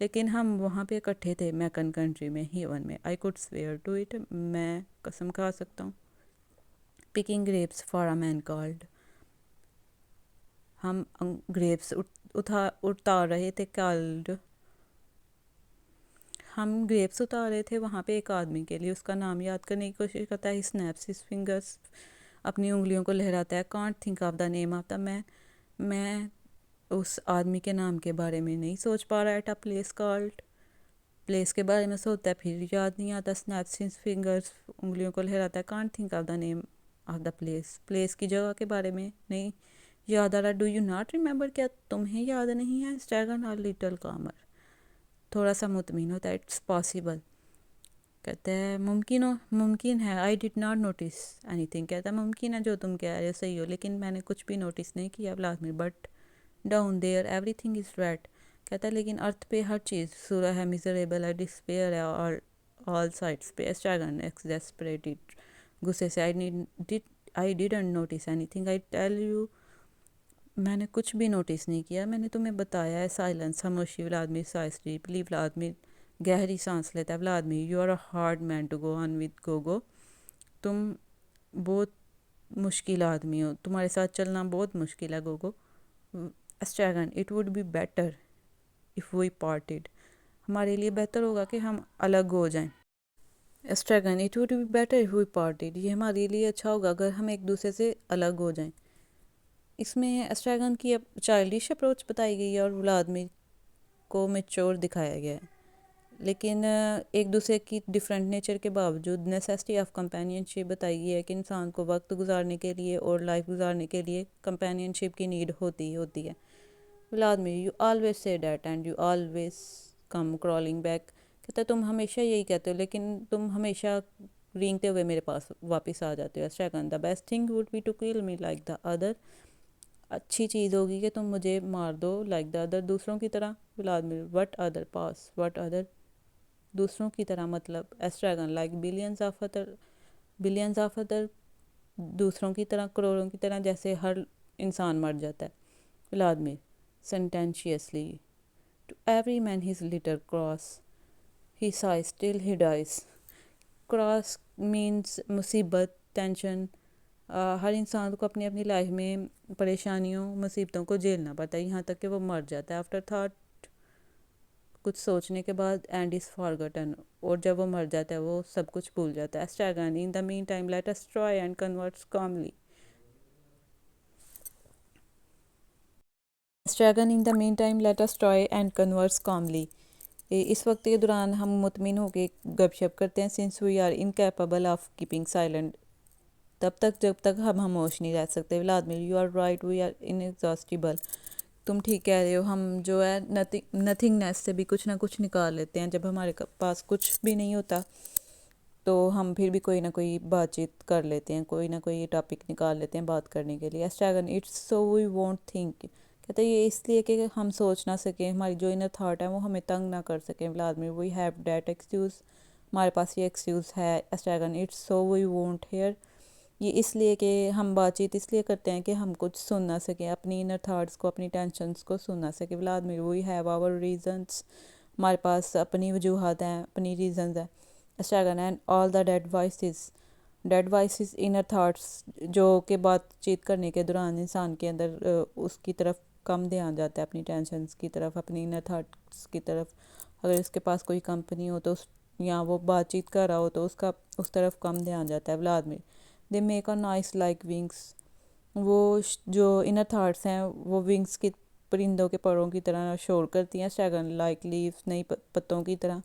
لیکن ہم وہاں پہ اکٹھے تھے میکن کنٹری میں، ہیون میں. I could swear to it, میں قسم کھا سکتا ہوں. Picking grapes for a man called, ہم گریپس اتار رہے تھے. کالڈ، ہم گریپس اتار رہے تھے وہاں پہ ایک آدمی کے لیے. اس کا نام یاد کرنے کی کوشش کرتا ہے. اسنیپس ہز فنگرس، اپنی انگلیوں کو لہراتا ہے. Can't think of the name of the man, میں اس آدمی کے نام کے بارے میں نہیں سوچ پا رہا. At a place called, place کے بارے میں سوچتا ہے پھر یاد نہیں آتا. اسنیپس ہز فنگرس، انگلیوں کو لہراتا ہے. Can't think of the name of the place, place کی جگہ کے بارے میں نہیں یاد آ رہا. ڈو یو ناٹ ریمبر، کیا تمہیں یاد نہیں ہے؟ اسٹیگن آر لٹل کامر، تھوڑا سا مطمئن ہوتا ہے. اٹس پاسبل، کہتا ہے ممکن ہے. I did not notice anything, کہتا ہے ممکن ہے جو تم کہہ رہے ہو صحیح ہو، لیکن میں نے کچھ بھی نوٹس نہیں کیا. Vladimir, but down there everything is red, کہتا ہے لیکن ارتھ پہ ہر چیز سورہ ہے، میزریبل ہے، ڈسپیئر ہے، اور آل سائڈس پہ. اسٹیگن ایکسپریٹڈ، غصے سے. I didn't notice anything, I tell you, میں نے کچھ بھی نوٹس نہیں کیا، میں نے تمہیں بتایا ہے. سائلنس، خاموشی. ولادمیر سائز ڈیپلی، ولادمیر گہری سانس لیتا ہے. Vladimir, you are a hard man to go on with Gogo, تم بہت مشکل آدمی ہو، تمہارے ساتھ چلنا بہت مشکل ہے Gogo. Estragon, it would be better if we parted, ہمارے لیے بہتر ہوگا کہ ہم الگ ہو جائیں. Estragon, it would be better if we parted, یہ ہمارے لیے اچھا ہوگا اگر ہم ایک دوسرے سے الگ ہو جائیں. اس میں اسٹیگن کی چائلڈش اپروچ بتائی گئی ہے اور ولادمیر کو میچور دکھایا گیا ہے. لیکن ایک دوسرے کی ڈیفرنٹ نیچر کے باوجود نیسیسٹی آف کمپینین شپ بتائی گئی ہے کہ انسان کو وقت گزارنے کے لیے اور لائف گزارنے کے لیے کمپینین شپ کی نیڈ ہوتی ہے. Vladimir, you always say that and you always come crawling back, کہتا ہے تم ہمیشہ یہی کہتے ہو لیکن تم ہمیشہ رینگتے ہوئے میرے پاس واپس آ جاتے ہو. Estragon, the best thing would be to kill me like the other, اچھی چیز ہوگی کہ تم مجھے مار دو لائک دا ادر، دوسروں کی طرح. Vladimir, what other pause, what other, دوسروں کی طرح مطلب. Estragon, like billions of other, دوسروں کی طرح، کروڑوں کی طرح، جیسے ہر انسان مر جاتا ہے. Vladimir sententiously, to every man his little cross, he sighs till he dies. Cross means مصیبت، ٹینشن. ہر انسان کو اپنی اپنی لائف میں پریشانیوں، مصیبتوں کو جھیلنا پڑتا ہے یہاں تک کہ وہ مر جاتا ہے. آفٹر تھاٹ، کچھ سوچنے کے بعد. اینڈ از فارگٹن، اور جب وہ مر جاتا ہے وہ سب کچھ بھول جاتا ہے. Estragon, in the meantime let us try and converse calmly. Estragon, in the meantime let us try and converse calmly, اس وقت کے دوران ہم مطمئن ہو کے گپ شپ کرتے ہیں. Since we are incapable of keeping silent, تب تک جب تک ہم خاموش نہیں رہ سکتے. Vladimir, you are right, we are inexhaustible, تم ٹھیک کہہ رہے ہو، ہم جو ہے نتھنگنیس سے بھی کچھ نہ کچھ نکال لیتے ہیں. جب ہمارے پاس کچھ بھی نہیں ہوتا تو ہم پھر بھی کوئی نہ کوئی بات چیت کر لیتے ہیں، کوئی نہ کوئی ٹاپک نکال لیتے ہیں بات کرنے کے لیے. Estragon, it's so we won't think, کہتے ہیں یہ اس لیے کہ ہم سوچ نہ سکیں، ہماری جو انر تھاٹ ہے وہ ہمیں تنگ نہ کر سکیں. Vladimir, we have that excuse, ہمارے پاس یہ ایکسکیوز ہے. Estragon, it's so we won't hear, یہ اس لیے کہ ہم بات چیت اس لیے کرتے ہیں کہ ہم کچھ سن نہ سکیں، اپنی انر تھاٹس کو، اپنی ٹینشنس کو سن نہ سکیں. Vladimir, we have our reasons, ہمارے پاس اپنی وجوہات ہیں، اپنی ریزنز ہیں. Estragon, and all the dead voices inner thoughts, جو کہ بات چیت کرنے کے دوران انسان کے اندر اس کی طرف کم دھیان جاتا ہے، اپنی ٹینشنس کی طرف، اپنی انر تھاٹس کی طرف. اگر اس کے پاس کوئی کمپنی ہو تو یا وہ بات چیت کر رہا ہو تو اس طرف کم دھیان جاتا ہے. Vladimir, they make a noise like wings, وہ جو انر تھاٹس ہیں وہ ونگس کی، پرندوں کے پروں کی طرح شور کرتی ہیں. اسٹیگن، لائک لیوز، نئی پتوں کی طرح.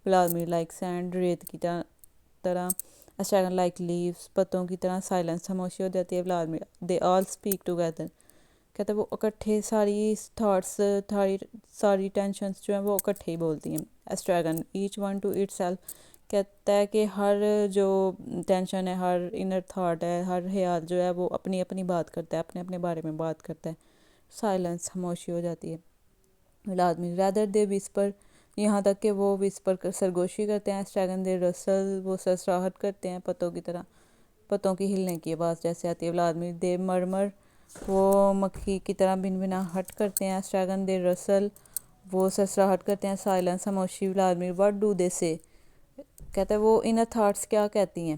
ولادمیر، لائک سینڈ، ریت کی طرح. اسٹیگن، لائک لیوز، پتوں کی طرح. سائلنس، خاموشی ہو جاتی ہے. ولادمیر، دے آل اسپیک ٹوگیدر، کہتے ہیں وہ اکٹھے ساری تھاٹس، ساری ٹینشنس جو ہیں وہ اکٹھے ہی بولتی ہیں. Estragon, each one to itself, کہتا ہے کہ ہر جو ٹینشن ہے، ہر انر تھاٹ ہے، ہر خیال جو ہے وہ اپنی اپنی بات کرتا ہے، اپنے اپنے بارے میں بات کرتا ہے. سائلنس، خاموشی ہو جاتی ہے. ولادمیر، ریدر دے وسپر، یہاں تک کہ وہ وسپر سرگوشی کرتے ہیں. اسٹریگن، دے رسل، وہ سرسراہٹ کرتے ہیں پتوں کی طرح، پتوں کی ہلنے کی آواز جیسے آتی ہے. ولادمیر، دے مرمر، وہ مکھی کی طرح بن بنا ہٹ کرتے ہیں. اسٹریگن، دے رسل، وہ سسراہٹ کرتے ہیں. سائلنس خاموشی. ولادمیر what do they say. کہتا ہے وہ انر تھاٹس کیا کہتی ہیں.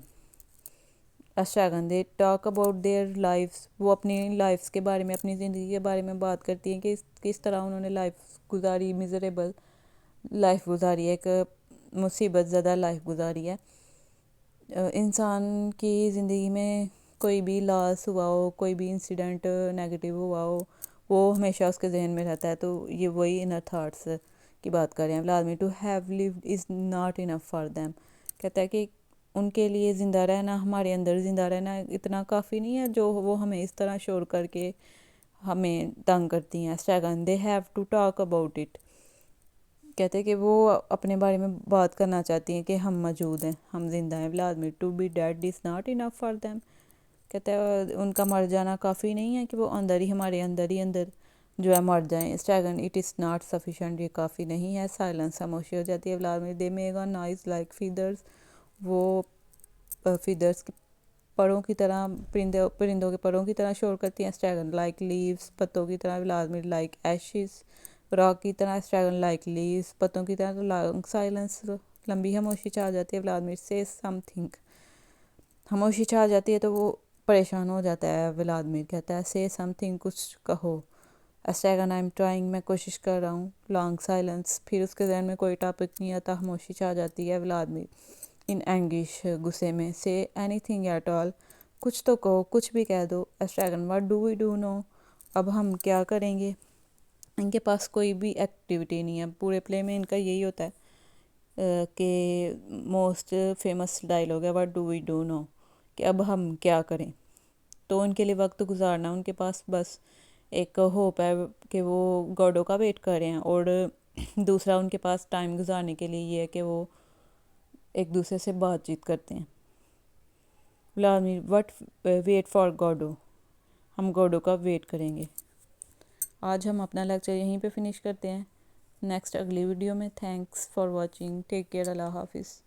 Estragon they talk about their lifes. وہ اپنی لائفس کے بارے میں, اپنی زندگی کے بارے میں بات کرتی ہیں کہ کس طرح انہوں نے لائف گزاری, میزریبل لائف گزاری ہے, ایک مصیبت زدہ لائف گزاری ہے. انسان کی زندگی میں کوئی بھی لاس ہوا ہو, کوئی بھی انسیڈنٹ نیگیٹو ہوا ہو, وہ ہمیشہ اس کے ذہن میں رہتا ہے. تو یہ وہی انر تھاٹس کی بات کر رہے ہیں. Vladimir to have lived is not enough for them. کہتا ہے کہ ان کے لیے زندہ رہنا, ہمارے اندر زندہ رہنا اتنا کافی نہیں ہے جو وہ ہمیں اس طرح شور کر کے ہمیں تنگ کرتی ہیں. Estragon they have to talk about it. کہتے ہیں کہ وہ اپنے بارے میں بات کرنا چاہتی ہیں کہ ہم موجود ہیں, ہم زندہ ہیں. Vladimir to be dead is not enough for them. کہتا ہے ان کا مر جانا کافی نہیں ہے کہ وہ اندر ہی ہمارے اندر جو ہے مر جائیں. Estragon it is not sufficient. یہ کافی نہیں ہے. سائلنس خاموشی ہو جاتی ہے. Vladimir they make a noise like feathers. وہ فیدرز کے پروں کی طرح, پرندوں کے پروں کی طرح شور کرتی ہیں. اسٹریگن لائک لیوز. پتوں کی طرح. ولادمیر لائک ایشز. راک کی طرح. اسٹریگن لائک لیوز. پتوں کی طرح. Long silence. لمبی خاموشی چھا جاتی ہے. ولادمیر سے سم تھنگ. خاموشی چھا جاتی ہے تو وہ پریشان ہو جاتا ہے. ولادمیر کہتا ہے سے سم تھنگ, کچھ کہو. اسٹریگن آئی ایم ٹرائنگ. میں کوشش کر رہا ہوں. Long silence. پھر اس کے ذہن میں کوئی ٹاپک نہیں آتا. خاموشی چھا جاتی ہے. ولادمیر ان اینگش. غصے میں. سے اینی تھنگ ایٹ آل. کچھ تو کہو, کچھ بھی کہہ دو. اسٹریگن واٹ ڈو وی ڈو نو. اب ہم کیا کریں گے. ان کے پاس کوئی بھی ایکٹیویٹی نہیں ہے. پورے پلے میں ان کا یہی ہوتا ہے کہ موسٹ فیمس ڈائلاگ ہے واٹ ڈو وی ڈو نو, کہ اب ہم کیا کریں. تو ان کے لیے وقت گزارنا, ان کے پاس بس ایک ہوپ ہے کہ وہ گاڈو کا ویٹ کر رہے ہیں, اور دوسرا ان کے پاس ٹائم گزارنے کے لیے یہ ہے کہ وہ ایک دوسرے سے بات چیت کرتے ہیں. ولادمیر وٹ ویٹ فار گاڈو. ہم گاڈو کا ویٹ کریں گے. آج ہم اپنا لیکچر یہیں پہ فنش کرتے ہیں. نیکسٹ اگلی ویڈیو میں. Thanks for watching. Take care. اللہ حافظ.